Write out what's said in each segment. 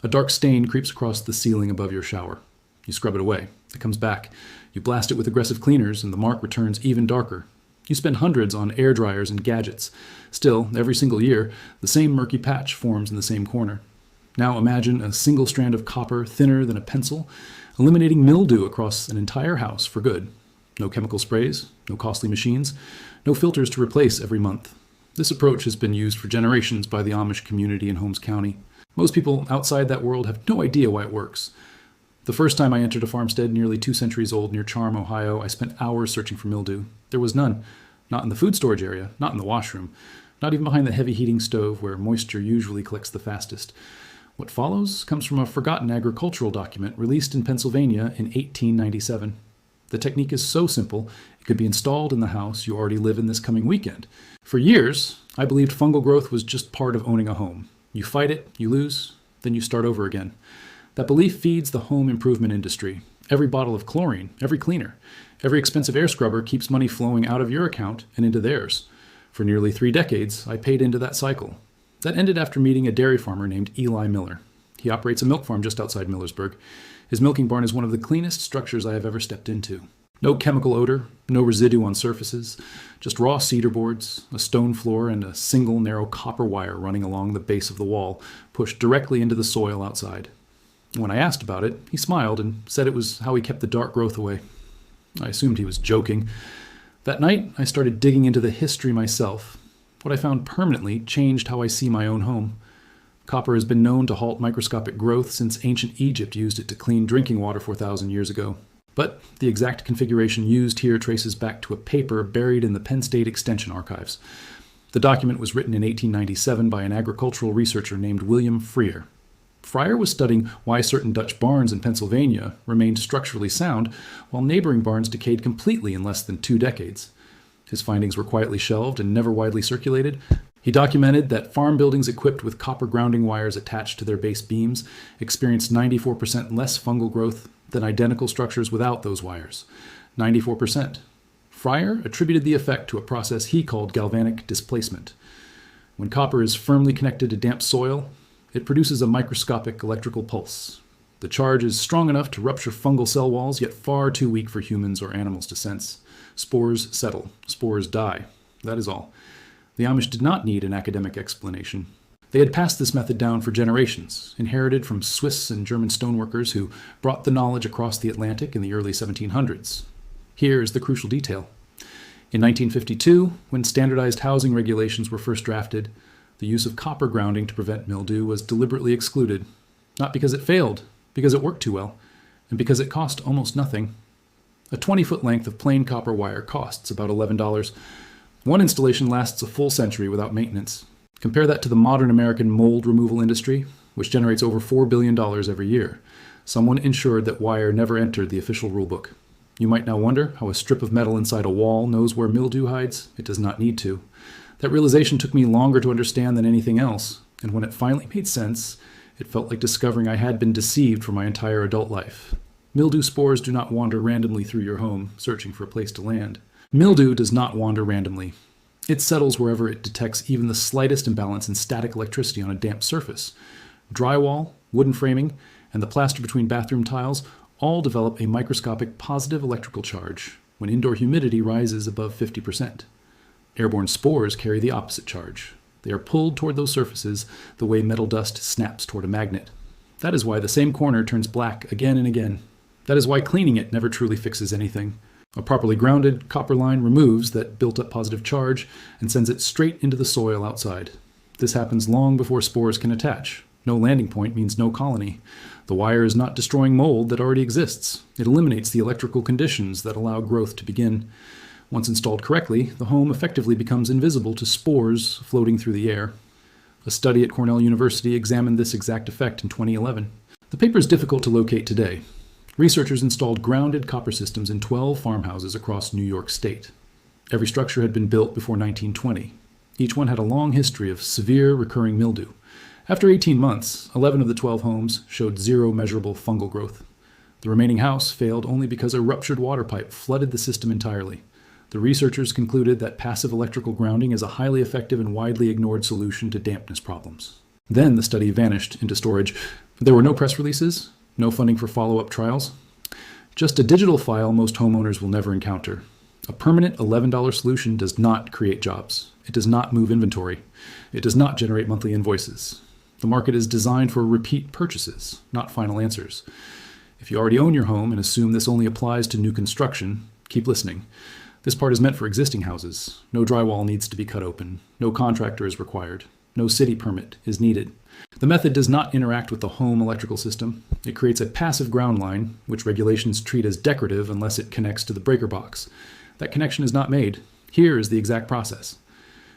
A dark stain creeps across the ceiling above your shower. You scrub it away. It comes back. You blast it with aggressive cleaners, and the mark returns even darker. You spend hundreds on air dryers and gadgets. Still, every single year, the same murky patch forms in the same corner. Now imagine a single strand of copper thinner than a pencil, eliminating mildew across an entire house for good. No chemical sprays, no costly machines, no filters to replace every month. This approach has been used for generations by the Amish community in Holmes County. Most people outside that world have no idea why it works. The first time I entered a farmstead nearly 2 centuries old near Charm, Ohio, I spent hours searching for mildew. There was none. Not in the food storage area, not in the washroom, not even behind the heavy heating stove where moisture usually collects the fastest. What follows comes from a forgotten agricultural document released in Pennsylvania in 1897. The technique is so simple, it could be installed in the house you already live in this coming weekend. For years, I believed fungal growth was just part of owning a home. You fight it, you lose, then you start over again. That belief feeds the home improvement industry. Every bottle of chlorine, every cleaner, every expensive air scrubber keeps money flowing out of your account and into theirs. For nearly 3 decades, I paid into that cycle. That ended after meeting a dairy farmer named Eli Miller. He operates a milk farm just outside Millersburg. His milking barn is one of the cleanest structures I have ever stepped into. No chemical odor, no residue on surfaces, just raw cedar boards, a stone floor, and a single narrow copper wire running along the base of the wall, pushed directly into the soil outside. When I asked about it, he smiled and said it was how he kept the dark growth away. I assumed he was joking. That night, I started digging into the history myself. What I found permanently changed how I see my own home. Copper has been known to halt microscopic growth since ancient Egypt used it to clean drinking water 4,000 years ago. But the exact configuration used here traces back to a paper buried in the Penn State Extension archives. The document was written in 1897 by an agricultural researcher named William Freer. Freer was studying why certain Dutch barns in Pennsylvania remained structurally sound, while neighboring barns decayed completely in less than 2 decades. His findings were quietly shelved and never widely circulated. He documented that farm buildings equipped with copper grounding wires attached to their base beams experienced 94% less fungal growth than identical structures without those wires. 94%. Freer attributed the effect to a process he called galvanic displacement. When copper is firmly connected to damp soil, it produces a microscopic electrical pulse. The charge is strong enough to rupture fungal cell walls, yet far too weak for humans or animals to sense. Spores settle. Spores die. That is all. The Amish did not need an academic explanation. They had passed this method down for generations, inherited from Swiss and German stoneworkers who brought the knowledge across the Atlantic in the early 1700s. Here is the crucial detail. In 1952, when standardized housing regulations were first drafted, the use of copper grounding to prevent mildew was deliberately excluded, not because it failed, because it worked too well, and because it cost almost nothing. A 20-foot length of plain copper wire costs about $11. One installation lasts a full century without maintenance. Compare that to the modern American mold removal industry, which generates over $4 billion every year. Someone ensured that wire never entered the official rulebook. You might now wonder how a strip of metal inside a wall knows where mildew hides. It does not need to. That realization took me longer to understand than anything else, and when it finally made sense, it felt like discovering I had been deceived for my entire adult life. Mildew spores do not wander randomly through your home, searching for a place to land. Mildew does not wander randomly. It settles wherever it detects even the slightest imbalance in static electricity on a damp surface. Drywall, wooden framing, and the plaster between bathroom tiles all develop a microscopic positive electrical charge when indoor humidity rises above 50%. Airborne spores carry the opposite charge. They are pulled toward those surfaces the way metal dust snaps toward a magnet. That is why the same corner turns black again and again. That is why cleaning it never truly fixes anything. A properly grounded copper line removes that built-up positive charge and sends it straight into the soil outside. This happens long before spores can attach. No landing point means no colony. The wire is not destroying mold that already exists. It eliminates the electrical conditions that allow growth to begin. Once installed correctly, the home effectively becomes invisible to spores floating through the air. A study at Cornell University examined this exact effect in 2011. The paper is difficult to locate today. Researchers installed grounded copper systems in 12 farmhouses across New York State. Every structure had been built before 1920. Each one had a long history of severe recurring mildew. After 18 months, 11 of the 12 homes showed zero measurable fungal growth. The remaining house failed only because a ruptured water pipe flooded the system entirely. The researchers concluded that passive electrical grounding is a highly effective and widely ignored solution to dampness problems. Then the study vanished into storage. There were no press releases, no funding for follow-up trials. Just a digital file most homeowners will never encounter. A permanent $11 solution does not create jobs. It does not move inventory. It does not generate monthly invoices. The market is designed for repeat purchases, not final answers. If you already own your home and assume this only applies to new construction, keep listening. This part is meant for existing houses. No drywall needs to be cut open. No contractor is required. No city permit is needed. The method does not interact with the home electrical system. It creates a passive ground line, which regulations treat as decorative unless it connects to the breaker box. That connection is not made. Here is the exact process.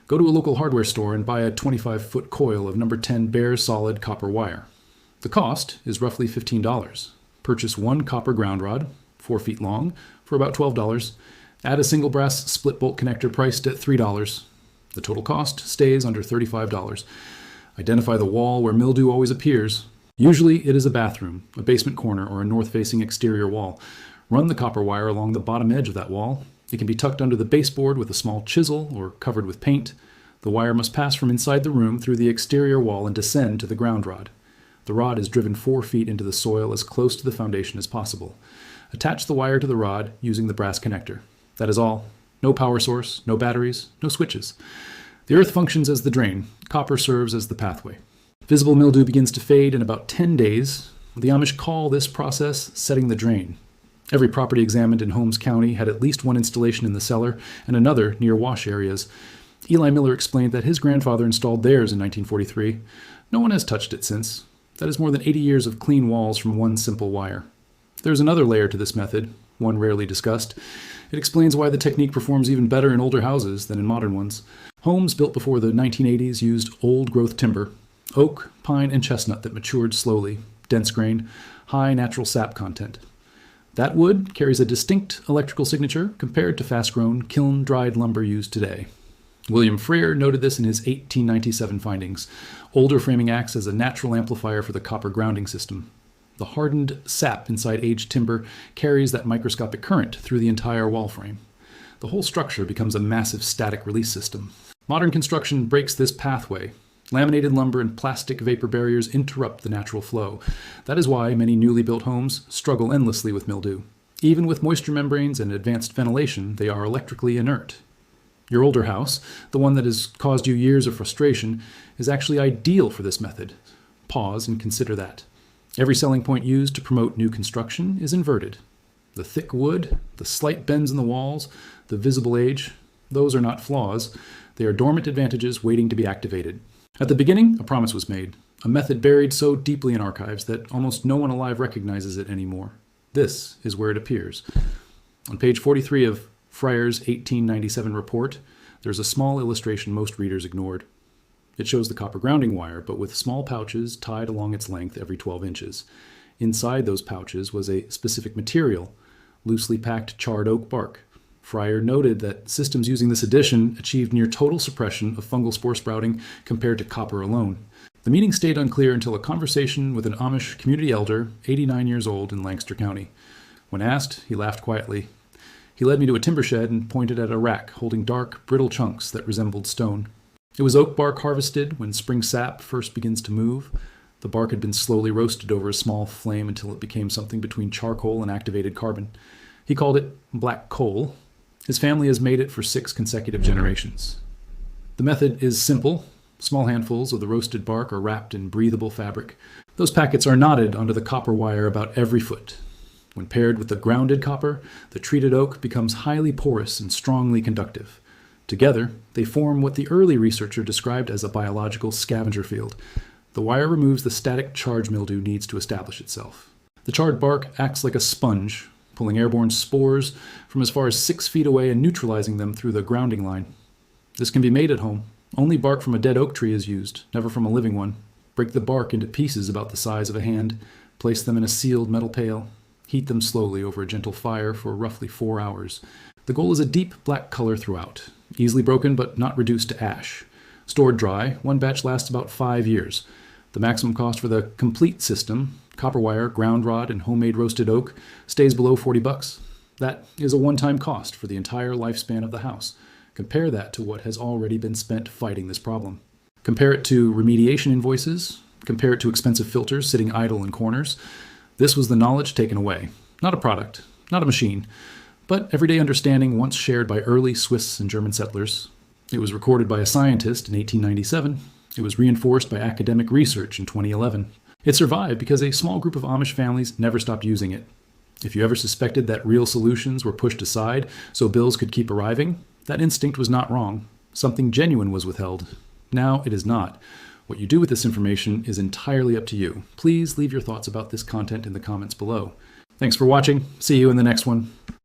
Go to a local hardware store and buy a 25-foot coil of number 10 bare solid copper wire. The cost is roughly $15. Purchase one copper ground rod, 4 feet long, for about $12. Add a single brass split bolt connector priced at $3. The total cost stays under $35. Identify the wall where mildew always appears. Usually it is a bathroom, a basement corner, or a north-facing exterior wall. Run the copper wire along the bottom edge of that wall. It can be tucked under the baseboard with a small chisel or covered with paint. The wire must pass from inside the room through the exterior wall and descend to the ground rod. The rod is driven 4 feet into the soil as close to the foundation as possible. Attach the wire to the rod using the brass connector. That is all. No power source, no batteries, no switches. The earth functions as the drain. Copper serves as the pathway. Visible mildew begins to fade in about 10 days. The Amish call this process setting the drain. Every property examined in Holmes County had at least one installation in the cellar and another near wash areas. Eli Miller explained that his grandfather installed theirs in 1943. No one has touched it since. That is more than 80 years of clean walls from one simple wire. There is another layer to this method, one rarely discussed. It explains why the technique performs even better in older houses than in modern ones. Homes built before the 1980s used old-growth timber, oak, pine, and chestnut that matured slowly, dense grain, high natural sap content. That wood carries a distinct electrical signature compared to fast-grown, kiln-dried lumber used today. William Freer noted this in his 1897 findings. Older framing acts as a natural amplifier for the copper grounding system. The hardened sap inside aged timber carries that microscopic current through the entire wall frame. The whole structure becomes a massive static release system. Modern construction breaks this pathway. Laminated lumber and plastic vapor barriers interrupt the natural flow. That is why many newly built homes struggle endlessly with mildew. Even with moisture membranes and advanced ventilation, they are electrically inert. Your older house, the one that has caused you years of frustration, is actually ideal for this method. Pause and consider that. Every selling point used to promote new construction is inverted. The thick wood, the slight bends in the walls, the visible age, those are not flaws. They are dormant advantages waiting to be activated. At the beginning, a promise was made, a method buried so deeply in archives that almost no one alive recognizes it anymore. This is where it appears. On page 43 of Freier's 1897 report, there's a small illustration most readers ignored. It shows the copper grounding wire, but with small pouches tied along its length every 12 inches. Inside those pouches was a specific material, loosely packed charred oak bark. Freier noted that systems using this addition achieved near total suppression of fungal spore sprouting compared to copper alone. The meaning stayed unclear until a conversation with an Amish community elder, 89 years old, in Lancaster County. When asked, he laughed quietly. He led me to a timber shed and pointed at a rack holding dark, brittle chunks that resembled stone. It was oak bark harvested when spring sap first begins to move. The bark had been slowly roasted over a small flame until it became something between charcoal and activated carbon. He called it black coal. His family has made it for 6 consecutive generations. The method is simple. Small handfuls of the roasted bark are wrapped in breathable fabric. Those packets are knotted onto the copper wire about every foot. When paired with the grounded copper, the treated oak becomes highly porous and strongly conductive. Together, they form what the early researcher described as a biological scavenger field. The wire removes the static charge mildew needs to establish itself. The charred bark acts like a sponge, pulling airborne spores from as far as 6 feet away and neutralizing them through the grounding line. This can be made at home. Only bark from a dead oak tree is used, never from a living one. Break the bark into pieces about the size of a hand, place them in a sealed metal pail, heat them slowly over a gentle fire for roughly 4 hours. The goal is a deep black color throughout, easily broken but not reduced to ash. Stored dry, one batch lasts about 5 years. The maximum cost for the complete system, copper wire, ground rod, and homemade roasted oak, stays below $40. That is a one-time cost for the entire lifespan of the house. Compare that to what has already been spent fighting this problem. Compare it to remediation invoices. Compare it to expensive filters sitting idle in corners. This was the knowledge taken away. Not a product, not a machine, but everyday understanding once shared by early Swiss and German settlers. It was recorded by a scientist in 1897. It was reinforced by academic research in 2011. It survived because a small group of Amish families never stopped using it. If you ever suspected that real solutions were pushed aside so bills could keep arriving, that instinct was not wrong. Something genuine was withheld. Now it is not. What you do with this information is entirely up to you. Please leave your thoughts about this content in the comments below. Thanks for watching. See you in the next one.